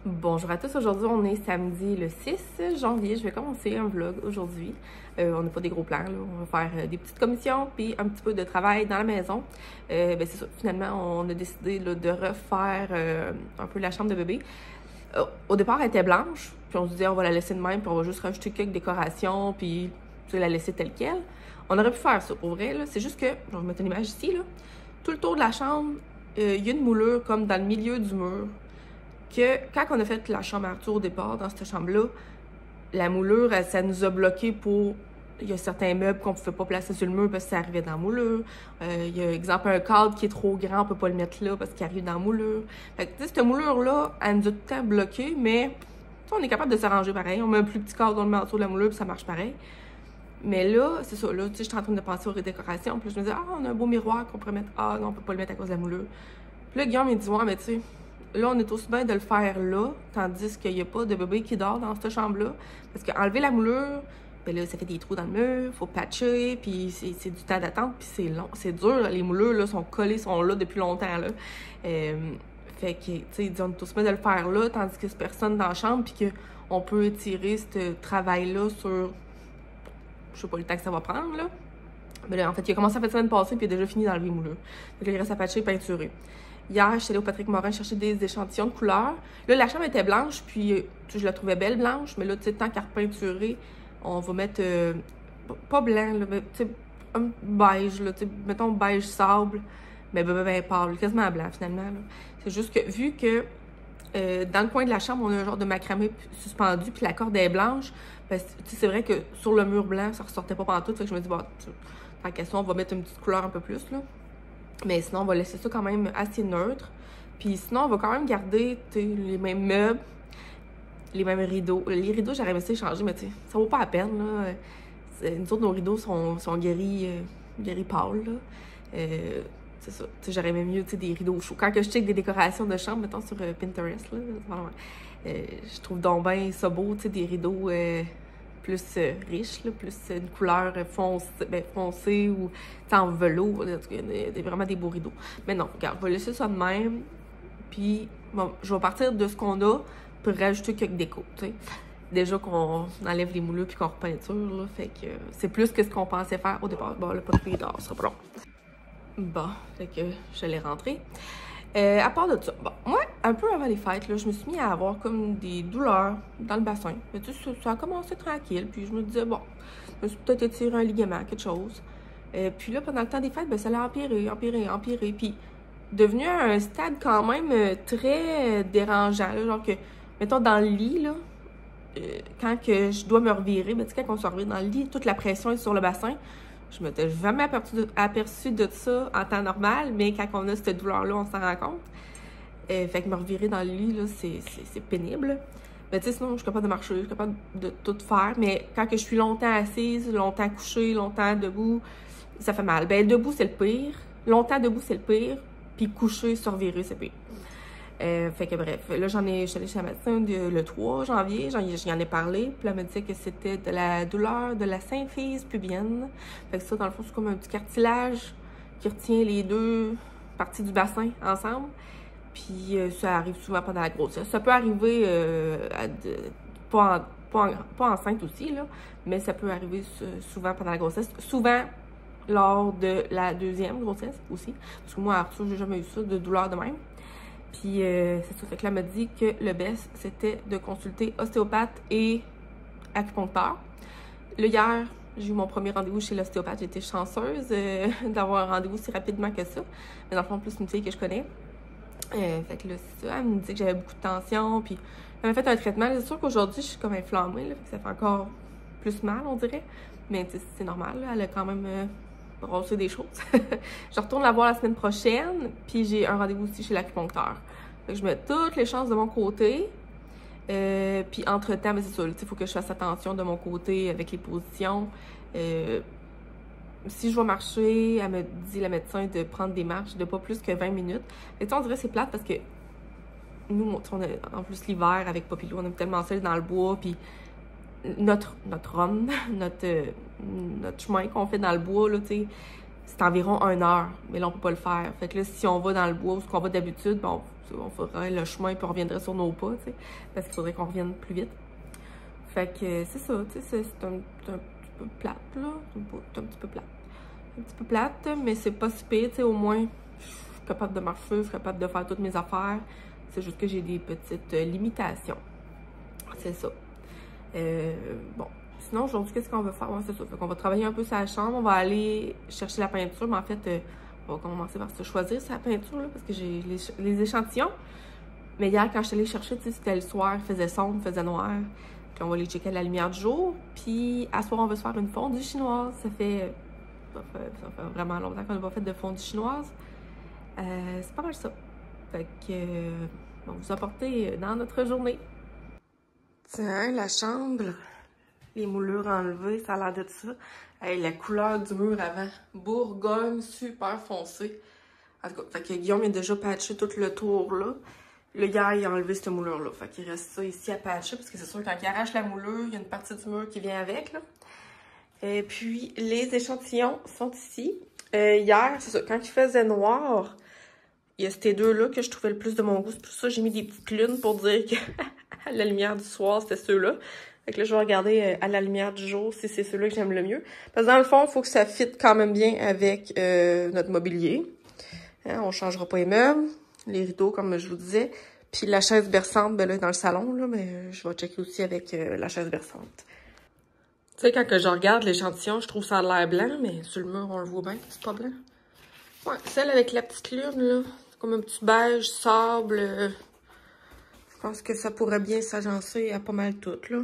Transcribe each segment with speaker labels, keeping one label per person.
Speaker 1: Bonjour à tous, aujourd'hui on est samedi le 6 janvier, je vais commencer un vlog aujourd'hui. On n'a pas des gros plans, là. On va faire des petites commissions puis un petit peu de travail dans la maison. C'est ça, finalement on a décidé là, de refaire un peu la chambre de bébé. Au départ elle était blanche, puis on se disait on va la laisser de même, puis on va juste rajouter quelques décorations, puis la laisser telle quelle. On aurait pu faire ça pour vrai, c'est juste que, je vais vous mettre une image ici, là. Tout le tour de la chambre, il y a une moulure comme dans le milieu du mur. Que quand on a fait la chambre Arthur au départ, dans cette chambre-là, la moulure, ça nous a bloqué pour... Il y a certains meubles qu'on ne pouvait pas placer sur le mur parce que ça arrivait dans la moulure. Il y a, exemple, un cadre qui est trop grand, on ne peut pas le mettre là parce qu'il arrive dans la moulure. Fait que, cette moulure-là, elle nous a tout le temps bloqué, mais on est capable de s'arranger pareil. On met un plus petit cadre, on le met en dessous de la moulure, puis ça marche pareil. Mais là, c'est ça, là, tu sais, je suis en train de penser aux redécorations. Puis je me disais, on a un beau miroir qu'on pourrait mettre. Ah non, on peut pas le mettre à cause de la moulure. Puis là, Guillaume, il dit, ouais, mais tu sais, là, on est aussi bien de le faire là, tandis qu'il n'y a pas de bébé qui dort dans cette chambre-là. Parce qu'enlever la moulure, ben là, ça fait des trous dans le mur, faut patcher, puis c'est du temps d'attente, puis c'est long, c'est dur. Les moulures, là, sont collées, sont là depuis longtemps, là. Fait que, tu sais, on est aussi bien de le faire là, tandis que c'est personne dans la chambre, puis qu'on peut étirer ce travail-là sur, je sais pas le temps que ça va prendre, là. Mais là, en fait, il a commencé à faire la semaine passée, puis il a déjà fini d'enlever les moulures. Donc, il reste à patcher et peinturer. Hier, je suis allée au Patrick Morin chercher des échantillons de couleurs. Là, la chambre était blanche, puis je la trouvais belle blanche, mais là, tu sais, tant qu'à repeinturer, on va mettre, pas blanc, là, mais tu sais, un beige, là, tu sais, mettons beige sable, mais ben pâle, quasiment blanc finalement. C'est juste que, vu que dans le coin de la chambre, on a un genre de macramé suspendu, puis la corde est blanche, ben, c'est vrai que sur le mur blanc, ça ressortait pas pantoute, fait que je me dis, bon, tant qu'à ça, on va mettre une petite couleur un peu plus, là. Mais sinon, on va laisser ça quand même assez neutre. Puis sinon, on va quand même garder les mêmes meubles, les mêmes rideaux. Les rideaux, j'aurais aimé ça changer, mais tu sais, ça vaut pas la peine, là. Nous autres, nos rideaux sont guéris pâles, là. C'est ça. J'aurais aimé mieux, des rideaux chauds. Quand que je check des décorations de chambre, mettons sur Pinterest, là, je trouve donc bien ça beau, des rideaux... plus riche, là, plus une couleur foncée ou en velours. En tout cas, il y a vraiment des beaux rideaux. Mais non, regarde, on va laisser ça de même. Puis, bon, je vais partir de ce qu'on a pour rajouter quelques décos, tu sais. Déjà qu'on enlève les moulures puis qu'on repeinture, là. Fait que c'est plus que ce qu'on pensait faire au départ. Bon, le pot de d'or sera pas long. Bon, fait que je l'ai rentré. À part de ça, bon, moi, un peu avant les fêtes, là, je me suis mis à avoir comme des douleurs dans le bassin. Mais tu sais, ça a commencé tranquille, puis je me disais, bon, je me suis peut-être étiré un ligament, quelque chose. Puis là, pendant le temps des fêtes, ben, ça l'a empiré. Puis, devenu à un stade quand même très dérangeant, là, genre que, mettons, dans le lit, là, quand que je dois me revirer, ben, tu sais, quand on se revire dans le lit, toute la pression est sur le bassin. Je ne m'étais jamais aperçue de ça en temps normal, mais quand on a cette douleur-là, on s'en rend compte. Fait que me revirer dans le lit, là, c'est pénible. Mais tu sais, sinon, je suis capable de marcher, je suis capable de tout faire. Mais quand que je suis longtemps assise, longtemps couchée, longtemps debout, ça fait mal. Ben, debout, c'est le pire. Longtemps debout, c'est le pire. Puis coucher, se revirer, c'est pire. Fait que bref, là, je suis allée chez la médecin le 3 janvier, j'y en ai parlé, puis elle me disait que c'était de la douleur de la symphyse pubienne. Fait que ça, dans le fond, c'est comme un petit cartilage qui retient les deux parties du bassin ensemble. Puis ça arrive souvent pendant la grossesse. Ça peut arriver pas enceinte aussi, là, mais ça peut arriver souvent pendant la grossesse. Souvent lors de la deuxième grossesse aussi. Parce que moi, Arthur, j'ai jamais eu ça, de douleur de même. Puis c'est ça, fait que là, elle m'a dit que le best, c'était de consulter ostéopathe et acupuncteur. Là, hier, j'ai eu mon premier rendez-vous chez l'ostéopathe. J'étais chanceuse d'avoir un rendez-vous si rapidement que ça. Mais dans le fond, plus une fille que je connais. Fait que là, c'est ça, elle me dit que j'avais beaucoup de tension. Puis elle m'a fait un traitement. C'est sûr qu'aujourd'hui, je suis comme inflammée, là, fait que ça fait encore plus mal, on dirait. Mais c'est normal, là, elle a quand même... brosser des choses. Je retourne la voir la semaine prochaine, puis j'ai un rendez-vous aussi chez l'acupuncteur. Je mets toutes les chances de mon côté. Puis entre-temps, ben c'est ça, il faut que je fasse attention de mon côté avec les positions. Si je vais marcher, elle me dit, la médecin, de prendre des marches de pas plus que 20 minutes. Et on dirait que c'est plate parce que nous, on a, en plus l'hiver avec Popilou, on est tellement seuls dans le bois, puis notre run, notre chemin qu'on fait dans le bois, là, tu sais, c'est environ 1 heure. Mais là, on peut pas le faire. Fait que là, si on va dans le bois ou ce qu'on va d'habitude, bon, on ferait le chemin puis on reviendrait sur nos pas, tu sais, parce qu'il faudrait qu'on revienne plus vite. Fait que c'est ça, tu sais, c'est un petit peu plate, là. C'est un petit peu plate. Un petit peu plate, mais c'est pas si pire, tu sais, au moins, je suis capable de marcher, je suis capable de faire toutes mes affaires. C'est juste que j'ai des petites limitations. C'est ça. Bon. Sinon, aujourd'hui, qu'est-ce qu'on va faire? Ouais, c'est ça. Fait qu'on va travailler un peu sur la chambre. On va aller chercher la peinture. Mais en fait, on va commencer par se choisir sa peinture, là, parce que j'ai les échantillons. Mais hier, quand je suis allée chercher, tu sais, c'était le soir, il faisait sombre, il faisait noir. Puis on va aller checker à la lumière du jour. Puis, à soir, on va se faire une fondue chinoise. Ça fait vraiment longtemps qu'on n'a pas fait de fondue chinoise. C'est pas mal ça. Fait que, on va vous apporter dans notre journée. Tiens, la chambre, les moulures enlevées, ça a l'air de ça. Hey, la couleur du mur avant, bourgogne super foncé. En tout cas, fait que Guillaume a déjà patché tout le tour là. Le gars, il a enlevé cette moulure-là. Fait qu'il reste ça ici à patcher, parce que c'est sûr, quand il arrache la moulure, il y a une partie du mur qui vient avec, là. Et puis, les échantillons sont ici. Hier, c'est ça, quand il faisait noir, il y a ces deux-là que je trouvais le plus de mon goût. C'est pour ça que j'ai mis des petites lunes pour dire que à la lumière du soir, c'était ceux-là. Fait que là, je vais regarder à la lumière du jour si c'est ceux-là que j'aime le mieux. Parce que dans le fond, il faut que ça fitte quand même bien avec notre mobilier. Hein, on ne changera pas les meubles, les rideaux, comme je vous disais. Puis la chaise berçante, ben là, dans le salon, là, mais je vais checker aussi avec la chaise berçante. Tu sais, quand que je regarde l'échantillon, je trouve ça a l'air blanc, mais sur le mur, on le voit bien, c'est pas blanc. Ouais, celle avec la petite lune, là, c'est comme un petit beige, sable. Je pense que ça pourrait bien s'agencer à pas mal tout, là.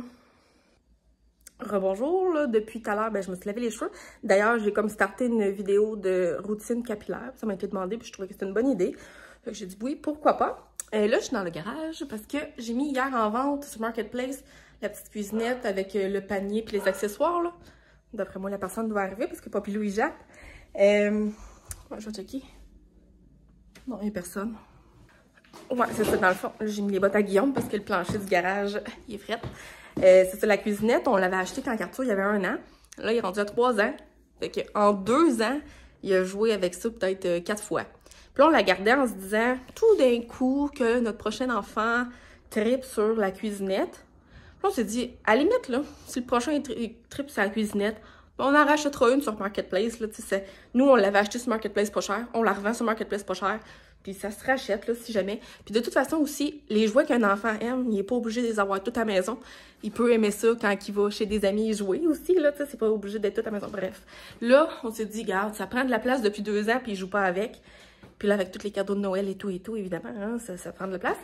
Speaker 1: Rebonjour, là, depuis tout à l'heure, ben, je me suis lavé les cheveux. D'ailleurs, j'ai comme starté une vidéo de routine capillaire. Ça m'a été demandé, puis je trouvais que c'était une bonne idée. Fait que j'ai dit oui, pourquoi pas. Là, je suis dans le garage parce que j'ai mis hier en vente sur Marketplace la petite cuisinette avec le panier puis les accessoires, là. D'après moi, la personne doit arriver parce que Papilou, il jappe. Ouais, je vais checker. Non, il n'y a personne. Ouais, c'est ça, dans le fond. J'ai mis les bottes à Guillaume parce que le plancher du garage, il est fret. C'est ça, la cuisinette, on l'avait acheté quand Arthur, il y avait 1 an. Là, il est rendu à 3 ans. Fait qu'en 2 ans, il a joué avec ça peut-être 4 fois. Puis là, on la gardait en se disant, tout d'un coup, que notre prochain enfant tripe sur la cuisinette. Puis on s'est dit, à la limite, là, si le prochain tripe sur la cuisinette, on en rachètera une sur Marketplace. Là, nous, on l'avait acheté sur Marketplace pas cher. On la revend sur Marketplace pas cher. Puis ça se rachète, là, si jamais. Puis de toute façon aussi, les jouets qu'un enfant aime, il n'est pas obligé de les avoir tout à la maison. Il peut aimer ça quand il va chez des amis jouer aussi, là, tu sais, c'est pas obligé d'être tout à la maison. Bref. Là, on s'est dit, regarde, ça prend de la place depuis 2 ans, puis il joue pas avec. Puis là, avec tous les cadeaux de Noël et tout, évidemment, hein, ça prend de la place.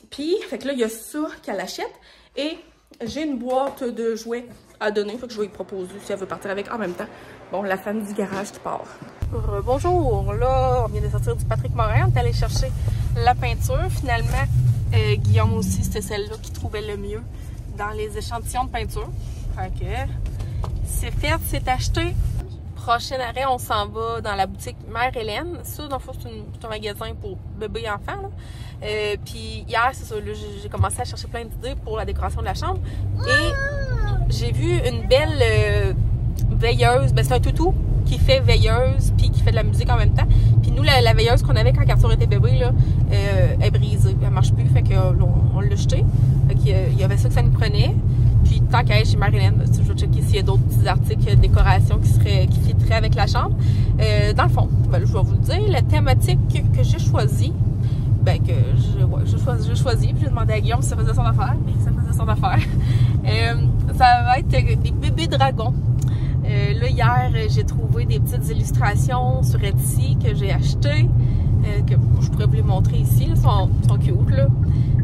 Speaker 1: Puis, fait que là, il y a ça qu'elle achète. Et j'ai une boîte de jouets à donner, fait que je vais lui proposer si elle veut partir avec en même temps. Bon, la femme du garage qui part. Bonjour, là, on vient de sortir du Patrick Morin, on est allé chercher la peinture. Finalement, Guillaume aussi, c'était celle-là qui trouvait le mieux dans les échantillons de peinture. Fait que c'est fait, c'est acheté. Prochain arrêt, on s'en va dans la boutique Mère Hélène. Ça, dans le fond, c'est un magasin pour bébés et enfants. Puis hier, c'est ça, j'ai commencé à chercher plein d'idées pour la décoration de la chambre. Et j'ai vu une belle veilleuse. Ben, c'est un toutou qui fait veilleuse puis qui fait de la musique en même temps. Puis nous, la veilleuse qu'on avait quand Arthur était bébé, là, est brisée. Elle marche plus, fait que on l'a jetée. Fait qu'il y avait ça que ça nous prenait. Puis tant qu'à être chez Marie-Hélène, je vais checker s'il y a d'autres petits articles de décoration qui fitteraient avec la chambre. Dans le fond, ben, je vais vous le dire, la thématique que j'ai choisie, ben que j'ai choisi, puis j'ai demandé à Guillaume si ça faisait son affaire, et ça faisait son affaire. Ça va être des bébés dragons. Là, hier, j'ai trouvé des petites illustrations sur Etsy que j'ai achetées, que je pourrais vous les montrer ici. Ils sont cute, là.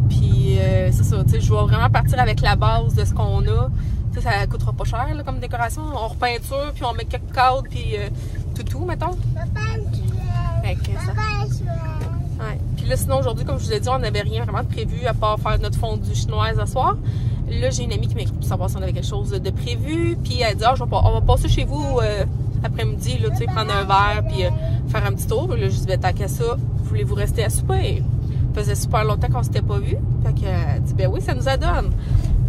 Speaker 1: Puis, c'est ça, tu sais, je vais vraiment partir avec la base de ce qu'on a. Tu sais, ça coûtera pas cher, là, comme décoration. On repeinture, puis on met quelques cadres, puis tout, mettons. Fait que ça... Ouais. Puis là, sinon, aujourd'hui, comme je vous ai dit, on n'avait rien vraiment de prévu à part faire notre fondue chinoise ce soir. Là, j'ai une amie qui m'a écrit pour savoir si on avait quelque chose de prévu. Puis elle dit, ah, on va passer chez vous après-midi, là, tu sais, prendre un verre, puis faire un petit tour. Là, je dis, ben, tant qu'à ça, voulez-vous rester à souper? Ça faisait super longtemps qu'on s'était pas vu. Fait qu'elle dit, ben oui, ça nous adonne.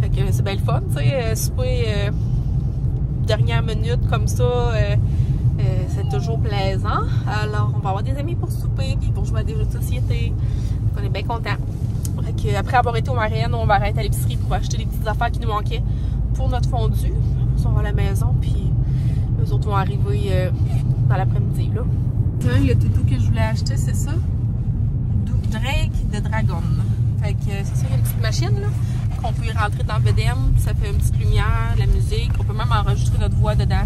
Speaker 1: Fait que c'est bien le fun, tu sais, souper dernière minute comme ça. C'est toujours plaisant. Alors, on va avoir des amis pour souper, puis pour jouer à des jeux de société. On est bien contents. Après avoir été au Marianne, on va arrêter à l'épicerie pour acheter des petites affaires qui nous manquaient pour notre fondue. On va à la maison, puis eux autres vont arriver dans l'après-midi. Le toutou que je voulais acheter, c'est ça. Drake de Dragon. Fait que c'est ça, il y a une petite machine là, qu'on peut y rentrer dans BDM, ça fait une petite lumière, de la musique, on peut même enregistrer notre voix dedans.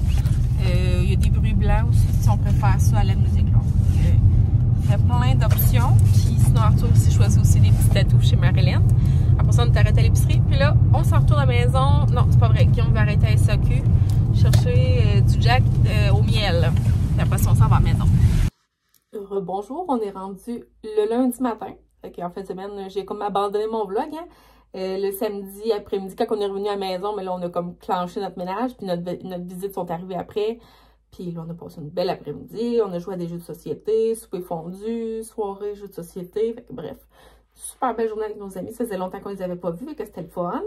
Speaker 1: Il y a des bruits blancs aussi si on préfère ça à la musique. Là. Il y a plein d'options. Puis sinon Arthur aussi choisit aussi des petits tatous chez Marilyn. Après ça, on est arrêté à l'épicerie. Puis là, on s'en retourne à la maison. Non, c'est pas vrai. Guillaume va arrêter à SAQ chercher du Jack au miel. Puis après ça, on s'en va à la maison. Bonjour, on est rendu le lundi matin. En fin de semaine, j'ai comme abandonné mon vlog. Hein. Le samedi après-midi, quand on est revenu à la maison, mais là, on a comme clenché notre ménage. Puis notre visite sont arrivées après. Puis là, on a passé une belle après-midi. On a joué à des jeux de société, souper fondu, soirée, jeux de société. Fait que, bref, super belle journée avec nos amis. Ça faisait longtemps qu'on les avait pas vus, que c'était le fun.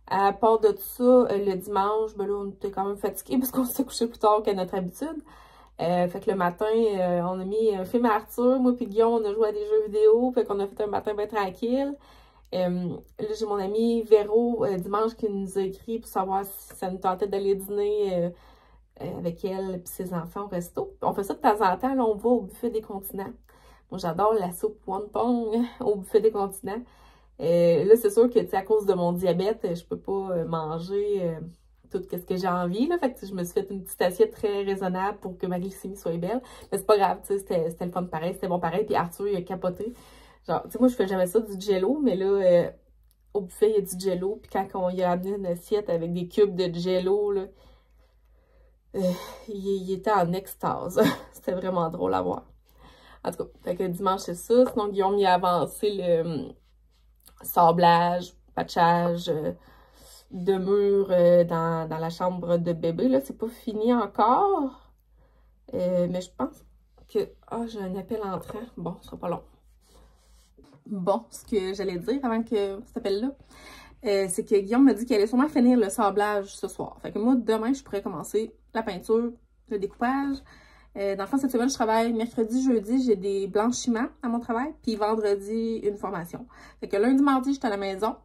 Speaker 1: À part de tout ça, le dimanche, ben là, on était quand même fatigués parce qu'on s'est couché plus tard qu'à notre habitude. Fait que le matin, on a mis un film à Arthur. Moi puis Guillaume, on a joué à des jeux vidéo. Fait qu'on a fait un matin bien tranquille. Là, j'ai mon ami Véro, dimanche, qui nous a écrit pour savoir si ça nous tentait d'aller dîner avec elle et ses enfants au resto. On fait ça de temps en temps. Là, on va au buffet des continents. Moi, j'adore la soupe wonton au buffet des continents. Là, c'est sûr que, à cause de mon diabète, je peux pas manger tout ce que j'ai envie, là. Fait que je me suis fait une petite assiette très raisonnable pour que ma glycémie soit belle. Mais c'est pas grave, c'était le fun pareil, c'était bon pareil. Puis Arthur, il a capoté. Genre, tu sais, moi, je fais jamais ça, du jello, mais là, au buffet, il y a du jello. Puis quand on y a amené une assiette avec des cubes de jello, là, il était en extase. C'était vraiment drôle à voir. En tout cas, fait que dimanche, c'est ça. Sinon, Guillaume, il a avancé le sablage, patchage de mur dans la chambre de bébé. Là, c'est pas fini encore. Mais je pense que... Ah, j'ai un appel entrant. Bon, ce sera pas long. Bon, ce que j'allais dire avant que cet appel-là, c'est que Guillaume m'a dit qu'il allait sûrement finir le sablage ce soir. Fait que moi, demain, je pourrais commencer la peinture, le découpage. Dans le fond, cette semaine, je travaille mercredi, jeudi, j'ai des blanchiments à mon travail. Puis vendredi, une formation. Fait que lundi, mardi, j'étais à la maison.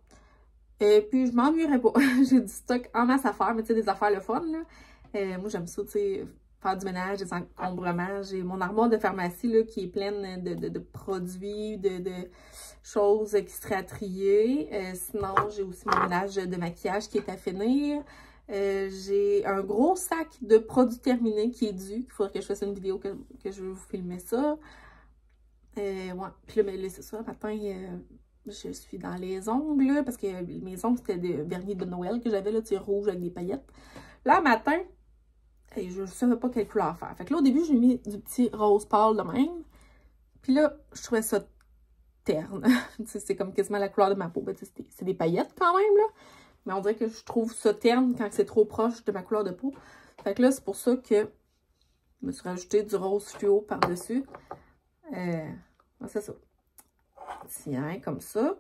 Speaker 1: Puis je m'ennuierais pas. J'ai du stock en masse à faire, mais tu sais, des affaires le fun, là. Moi, j'aime ça, tu sais, faire du ménage, des encombrements. J'ai mon armoire de pharmacie, là, qui est pleine de produits, de choses qui seraient à trier. Sinon, j'ai aussi mon ménage de maquillage qui est à finir. J'ai un gros sac de produits terminés qui est dû. Il faudrait que je fasse une vidéo que je vais vous filmer ça. Ouais. Puis là, c'est ça, matin, je suis dans les ongles, parce que mes ongles, c'était des vernis de Noël que j'avais, là, tu sais, rouge avec des paillettes. Là, matin, je ne savais pas quelle couleur faire. Fait que là, au début, j'ai mis du petit rose pâle de même. Puis là, je trouvais ça terne. C'est comme quasiment la couleur de ma peau. Ben, c'est des paillettes quand même, là. Mais on dirait que je trouve ça terne quand c'est trop proche de ma couleur de peau. Fait que là, c'est pour ça que je me suis rajouté du rose fluo par-dessus. C'est ça. Tiens, comme ça.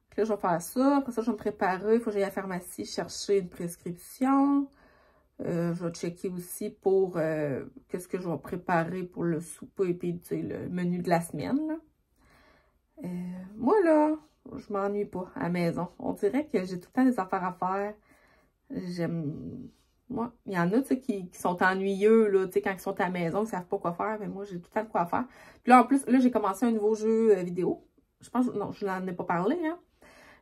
Speaker 1: Puis là, je vais faire ça. Après ça, je vais me préparer. Il faut que j'aille à la pharmacie chercher une prescription. Je vais checker aussi pour qu'est-ce que je vais préparer pour le souper et puis, tu sais, le menu de la semaine, là. Moi, là, je m'ennuie pas à la maison. On dirait que j'ai tout le temps des affaires à faire. J'aime... Moi, il y en a, tu sais, qui sont ennuyeux, là, tu sais, quand ils sont à la maison, ils savent pas quoi faire. Mais moi, j'ai tout le temps de quoi faire. Puis là, en plus, là, j'ai commencé un nouveau jeu vidéo. Je pense, non, je n'en ai pas parlé, hein.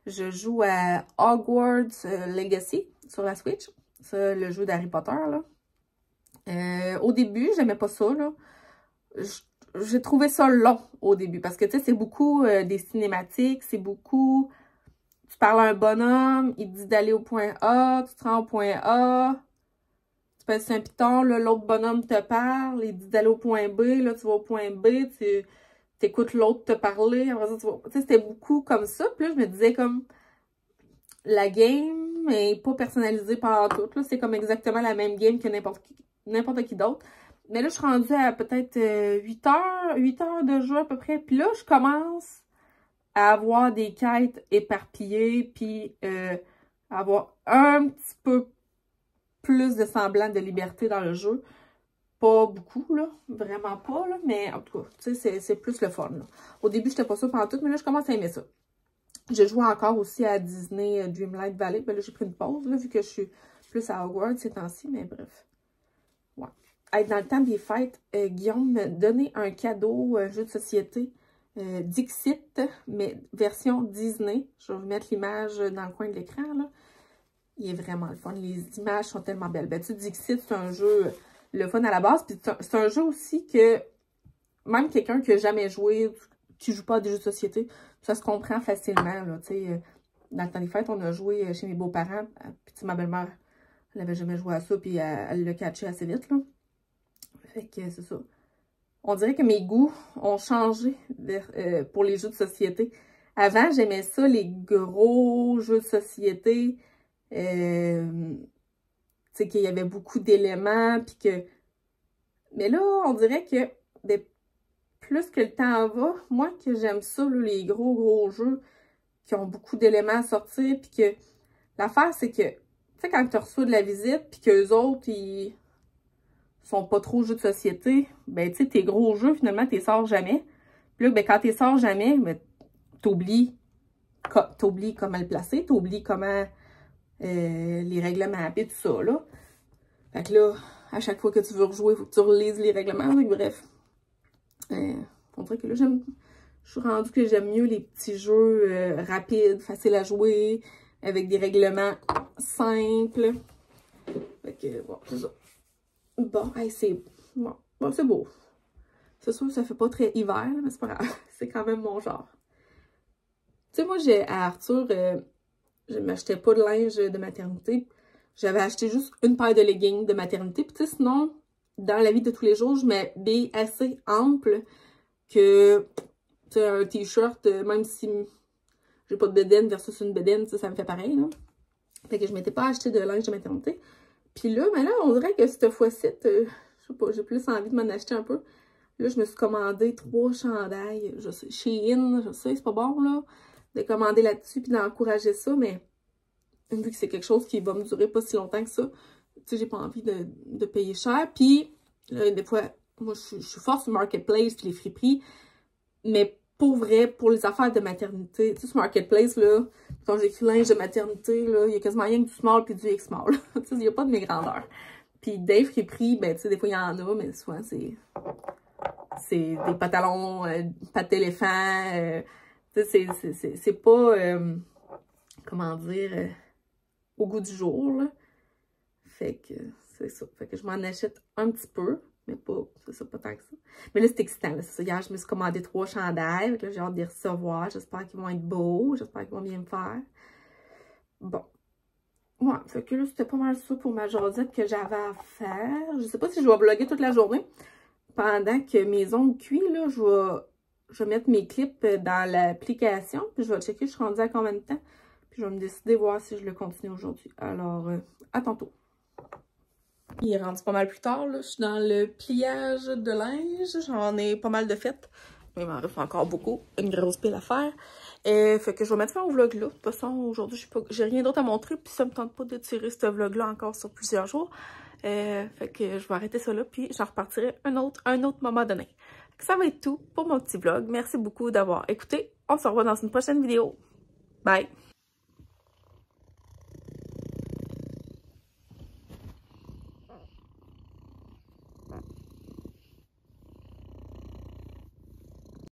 Speaker 1: Je joue à Hogwarts Legacy sur la Switch. C'est le jeu d'Harry Potter, là. Au début, j'aimais pas ça, là. J'ai trouvé ça long au début. Parce que, tu sais, c'est beaucoup des cinématiques. C'est beaucoup... Tu parles à un bonhomme, il te dit d'aller au point A, tu te rends au point A. Tu passes un piton, là, l'autre bonhomme te parle, il dit d'aller au point B, là, tu vas au point B, tu écoutes l'autre te parler. Après ça, tu vas... Tu sais, c'était beaucoup comme ça. Puis là, je me disais comme... La game n'est pas personnalisée par tout. C'est comme exactement la même game que n'importe qui d'autre. Mais là, je suis rendue à peut-être 8 heures de jeu à peu près. Puis là, je commence à avoir des quêtes éparpillées. Puis avoir un petit peu plus de semblant de liberté dans le jeu.
Speaker 2: pas beaucoup, là. Vraiment pas, là. Mais en tout cas, tu sais, c'est plus le fun, là. Au début, j'étais pas sûre pendant tout, mais là, je commence à aimer ça. Je joue encore aussi à Disney Dreamlight Valley. Ben là, j'ai pris une pause, là, vu que je suis plus à Hogwarts ces temps-ci, mais bref. Ouais. Hey, dans le temps des fêtes, Guillaume m'a donné un cadeau, un jeu de société, Dixit, mais version Disney. Je vais vous mettre l'image dans le coin de l'écran, là. Il est vraiment le fun. Les images sont tellement belles. Ben, tu sais, Dixit, c'est un jeu le fun à la base. Puis c'est un jeu aussi que même quelqu'un qui n'a jamais joué, qui ne joue pas à des jeux de société, ça se comprend facilement. Là, tu sais, dans le temps des fêtes, on a joué chez mes beaux-parents. Puis ma belle-mère, elle n'avait jamais joué à ça. Puis elle l'a catché assez vite. Là. Fait que c'est ça. On dirait que mes goûts ont changé pour les jeux de société. Avant, j'aimais ça, les gros jeux de société. Tu sais, qu'il y avait beaucoup d'éléments, puis que... Mais là, on dirait que plus que le temps va, moi que j'aime ça, là, les gros jeux qui ont beaucoup d'éléments à sortir, puis que l'affaire, c'est que, tu sais, quand tu reçois de la visite, puis qu'eux autres, ils sont pas trop jeux de société, ben, tu sais, tes gros jeux, finalement, t'es sors jamais. Puis là, ben, quand t'es sors jamais, ben, t'oublies comment le placer, t'oublies comment... les règlements, et tout ça, là. Fait que là, à chaque fois que tu veux rejouer, il faut que tu relises les règlements. Donc, bref. On dirait que là, je suis rendue que j'aime mieux les petits jeux rapides, faciles à jouer, avec des règlements simples. Fait que, bon, c'est ça. Bon, hey, c'est bon, c'est beau. C'est sûr que ça fait pas très hiver, là, mais c'est pas grave. C'est quand même mon genre. Tu sais, moi, à Arthur... je m'achetais pas de linge de maternité. J'avais acheté juste une paire de leggings de maternité. Puis tu sais, sinon, dans la vie de tous les jours, je m'habille assez ample que, tu sais, un t-shirt, même si j'ai pas de bedaine versus une bedaine, ça me fait pareil, là. Fait que je m'étais pas acheté de linge de maternité. Puis là, ben là, on dirait que cette fois-ci, je sais pas, j'ai plus envie de m'en acheter un peu. Là, je me suis commandé 3 chandails. Je sais, Shein, je sais, c'est pas bon, là. De commander là-dessus puis d'encourager ça, mais vu que c'est quelque chose qui va me durer pas si longtemps que ça, tu sais, j'ai pas envie de payer cher. Puis, des fois, moi, je suis forte sur Marketplace puis les friperies, mais pour vrai, pour les affaires de maternité, tu sais, sur Marketplace, là, quand j'écris linge de maternité, là, il y a quasiment rien que du small puis du X-small. Tu sais, il n'y a pas de mes grandeurs. Puis des friperies, ben, tu sais, des fois, il y en a, mais souvent, c'est des pantalons, pattes d'éléphant, c'est pas, comment dire, au goût du jour, là. Fait que, c'est ça. Fait que je m'en achète un petit peu, mais pas, c'est ça, pas tant que ça. Mais là, c'est excitant, là, c'est ça. Hier, je me suis commandé 3 chandails, fait que là, j'ai hâte de les recevoir. J'espère qu'ils vont être beaux, j'espère qu'ils vont bien me faire. Bon. Ouais, fait que là, c'était pas mal ça pour ma jasette que j'avais à faire. Je sais pas si je vais vlogger toute la journée. Pendant que mes ongles cuits, là, je vais mettre mes clips dans l'application, puis je vais checker je suis rendue à combien de temps, puis je vais me décider voir si je le continue aujourd'hui. Alors, à tantôt. Il est rendu pas mal plus tard, là. Je suis dans le pliage de linge, j'en ai pas mal de faites, mais il m'en reste encore beaucoup, une grosse pile à faire. Fait que je vais mettre fin au vlog là. De toute façon, aujourd'hui, j'ai rien d'autre à montrer, puis ça me tente pas de tirer ce vlog-là encore sur plusieurs jours. Fait que je vais arrêter ça là, puis j'en repartirai un autre moment donné. Ça va être tout pour mon petit vlog. Merci beaucoup d'avoir écouté. On se revoit dans une prochaine vidéo. Bye!